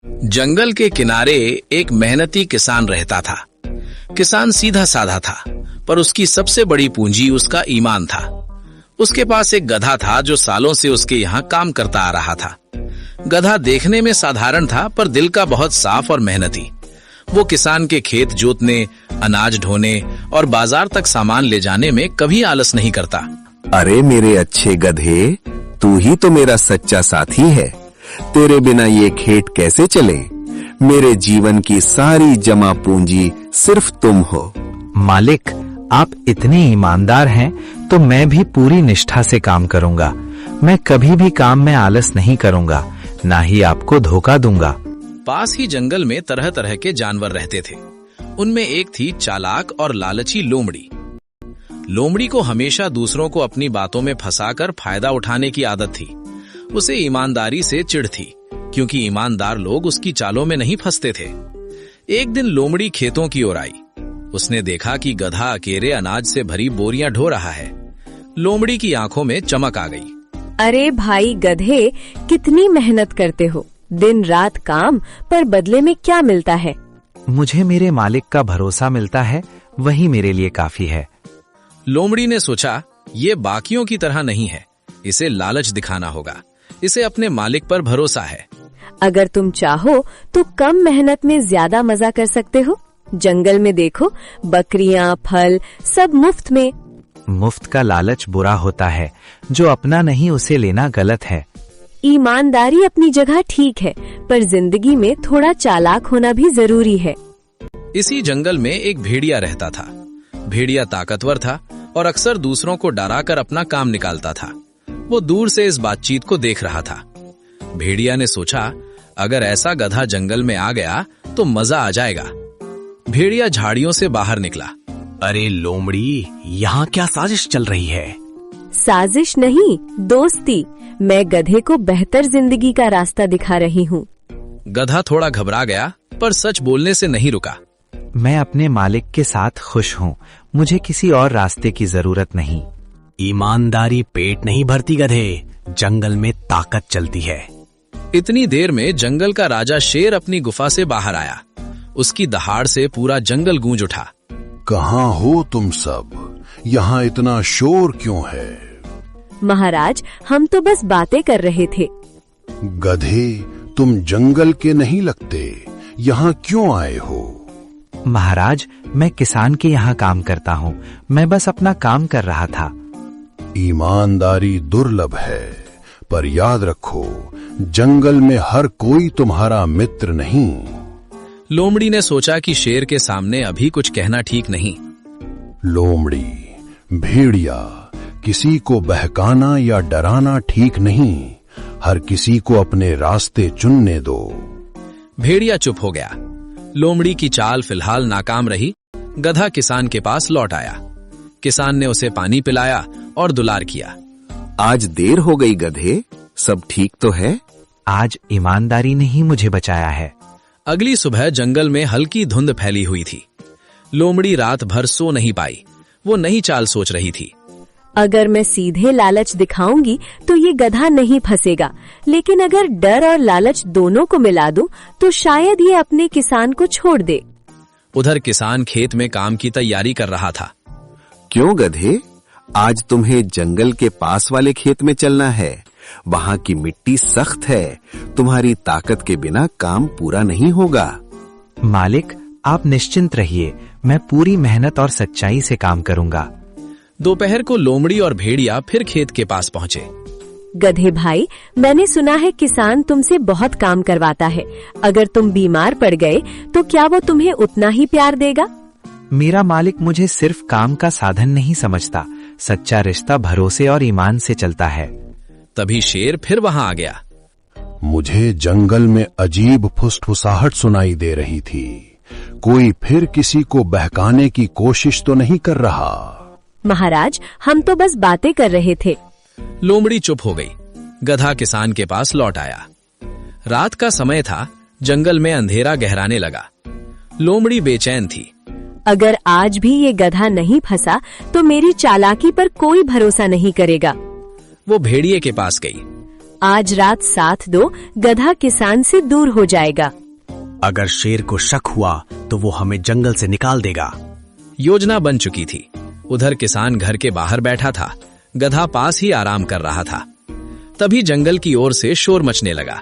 जंगल के किनारे एक मेहनती किसान रहता था। किसान सीधा साधा था, पर उसकी सबसे बड़ी पूंजी उसका ईमान था। उसके पास एक गधा था जो सालों से उसके यहाँ काम करता आ रहा था। गधा देखने में साधारण था, पर दिल का बहुत साफ और मेहनती। वो किसान के खेत जोतने, अनाज ढोने और बाजार तक सामान ले जाने में कभी आलस नहीं करता। अरे मेरे अच्छे गधे, तू ही तो मेरा सच्चा साथी है। तेरे बिना ये खेत कैसे चले? मेरे जीवन की सारी जमा पूंजी सिर्फ तुम हो। मालिक, आप इतने ईमानदार हैं तो मैं भी पूरी निष्ठा से काम करूंगा। मैं कभी भी काम में आलस नहीं करूंगा, ना ही आपको धोखा दूंगा। पास ही जंगल में तरह तरह के जानवर रहते थे। उनमें एक थी चालाक और लालची लोमड़ी। लोमड़ी को हमेशा दूसरों को अपनी बातों में फंसाकर फायदा उठाने की आदत थी। उसे ईमानदारी से चिढ़ थी, क्योंकि ईमानदार लोग उसकी चालों में नहीं फंसते थे। एक दिन लोमड़ी खेतों की ओर आई। उसने देखा कि गधा अकेले अनाज से भरी बोरियां ढो रहा है। लोमड़ी की आंखों में चमक आ गई। अरे भाई गधे, कितनी मेहनत करते हो, दिन रात काम, पर बदले में क्या मिलता है? मुझे मेरे मालिक का भरोसा मिलता है, वही मेरे लिए काफी है। लोमड़ी ने सोचा, ये बाकियों की तरह नहीं है, इसे लालच दिखाना होगा। इसे अपने मालिक पर भरोसा है। अगर तुम चाहो तो कम मेहनत में ज्यादा मजा कर सकते हो। जंगल में देखो, बकरियां, फल सब मुफ्त में। मुफ्त का लालच बुरा होता है, जो अपना नहीं उसे लेना गलत है। ईमानदारी अपनी जगह ठीक है, पर जिंदगी में थोड़ा चालाक होना भी जरूरी है। इसी जंगल में एक भेड़िया रहता था। भेड़िया ताकतवर था और अक्सर दूसरों को डराकर अपना काम निकालता था। वो दूर से इस बातचीत को देख रहा था। भेड़िया ने सोचा, अगर ऐसा गधा जंगल में आ गया तो मजा आ जाएगा। भेड़िया झाड़ियों से बाहर निकला। अरे लोमड़ी, यहाँ क्या साजिश चल रही है? साजिश नहीं, दोस्ती। मैं गधे को बेहतर जिंदगी का रास्ता दिखा रही हूँ। गधा थोड़ा घबरा गया, पर सच बोलने से नहीं रुका। मैं अपने मालिक के साथ खुश हूँ, मुझे किसी और रास्ते की जरूरत नहीं। ईमानदारी पेट नहीं भरती गधे, जंगल में ताकत चलती है। इतनी देर में जंगल का राजा शेर अपनी गुफा से बाहर आया। उसकी दहाड़ से पूरा जंगल गूंज उठा। कहाँ हो तुम सब? यहाँ इतना शोर क्यों है? महाराज, हम तो बस बातें कर रहे थे। गधे, तुम जंगल के नहीं लगते, यहाँ क्यों आए हो? महाराज, मैं किसान के यहाँ काम करता हूँ, मैं बस अपना काम कर रहा था। ईमानदारी दुर्लभ है, पर याद रखो, जंगल में हर कोई तुम्हारा मित्र नहीं। लोमड़ी ने सोचा कि शेर के सामने अभी कुछ कहना ठीक नहीं। लोमड़ी, भेड़िया, किसी को बहकाना या डराना ठीक नहीं। हर किसी को अपने रास्ते चुनने दो। भेड़िया चुप हो गया। लोमड़ी की चाल फिलहाल नाकाम रही। गधा किसान के पास लौट आया। किसान ने उसे पानी पिलाया और दुलार किया। आज देर हो गई गधे, सब ठीक तो है? आज ईमानदारी ने ही मुझे बचाया है। अगली सुबह जंगल में हल्की धुंध फैली हुई थी। लोमड़ी रात भर सो नहीं पाई। वो नई चाल सोच रही थी। अगर मैं सीधे लालच दिखाऊंगी तो ये गधा नहीं फंसेगा, लेकिन अगर डर और लालच दोनों को मिला दूं तो शायद ये अपने किसान को छोड़ दे। उधर किसान खेत में काम की तैयारी कर रहा था। क्यों गधे, आज तुम्हें जंगल के पास वाले खेत में चलना है? वहाँ की मिट्टी सख्त है, तुम्हारी ताकत के बिना काम पूरा नहीं होगा। मालिक, आप निश्चिंत रहिए, मैं पूरी मेहनत और सच्चाई से काम करूंगा। दोपहर को लोमड़ी और भेड़िया फिर खेत के पास पहुँचे। गधे भाई, मैंने सुना है किसान तुमसे बहुत काम करवाता है। अगर तुम बीमार पड़ गए तो क्या वो तुम्हें उतना ही प्यार देगा? मेरा मालिक मुझे सिर्फ काम का साधन नहीं समझता, सच्चा रिश्ता भरोसे और ईमान से चलता है। तभी शेर फिर वहां आ गया। मुझे जंगल में अजीब फुसफुसाहट सुनाई दे रही थी। कोई फिर किसी को बहकाने की कोशिश तो नहीं कर रहा? महाराज, हम तो बस बातें कर रहे थे। लोमड़ी चुप हो गई। गधा किसान के पास लौट आया। रात का समय था। जंगल में अंधेरा गहराने लगा। लोमड़ी बेचैन थी। अगर आज भी ये गधा नहीं फंसा तो मेरी चालाकी पर कोई भरोसा नहीं करेगा। वो भेड़िए के पास गई। आज रात साथ दो, गधा किसान से दूर हो जाएगा। अगर शेर को शक हुआ तो वो हमें जंगल से निकाल देगा। योजना बन चुकी थी। उधर किसान घर के बाहर बैठा था, गधा पास ही आराम कर रहा था। तभी जंगल की ओर से शोर मचने लगा।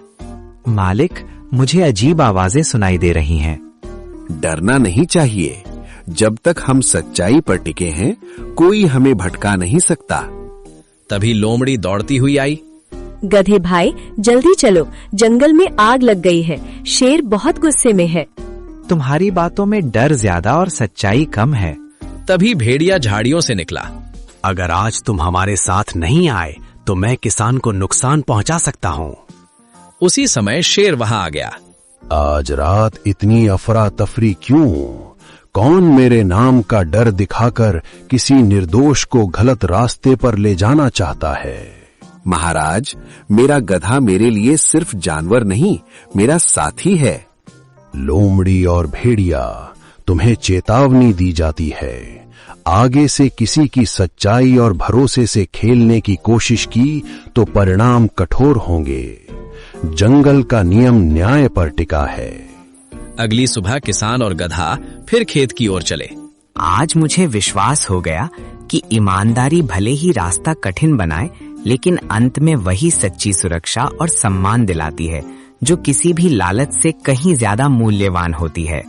मालिक, मुझे अजीब आवाजें सुनाई दे रही हैं। डरना नहीं चाहिए। जब तक हम सच्चाई पर टिके हैं, कोई हमें भटका नहीं सकता। तभी लोमड़ी दौड़ती हुई आई। गधे भाई, जल्दी चलो, जंगल में आग लग गई है। शेर बहुत गुस्से में है। तुम्हारी बातों में डर ज्यादा और सच्चाई कम है। तभी भेड़िया झाड़ियों से निकला। अगर आज तुम हमारे साथ नहीं आए तो मैं किसान को नुकसान पहुंचा सकता हूँ। उसी समय शेर वहां आ गया। आज रात इतनी अफरा तफरी क्यों? कौन मेरे नाम का डर दिखाकर किसी निर्दोष को गलत रास्ते पर ले जाना चाहता है? महाराज, मेरा गधा मेरे लिए सिर्फ जानवर नहीं, मेरा साथी है। लोमड़ी और भेड़िया, तुम्हें चेतावनी दी जाती है। आगे से किसी की सच्चाई और भरोसे से खेलने की कोशिश की तो परिणाम कठोर होंगे। जंगल का नियम न्याय पर टिका है। अगली सुबह किसान और गधा फिर खेत की ओर चले। आज मुझे विश्वास हो गया कि ईमानदारी भले ही रास्ता कठिन बनाए, लेकिन अंत में वही सच्ची सुरक्षा और सम्मान दिलाती है, जो किसी भी लालच से कहीं ज्यादा मूल्यवान होती है।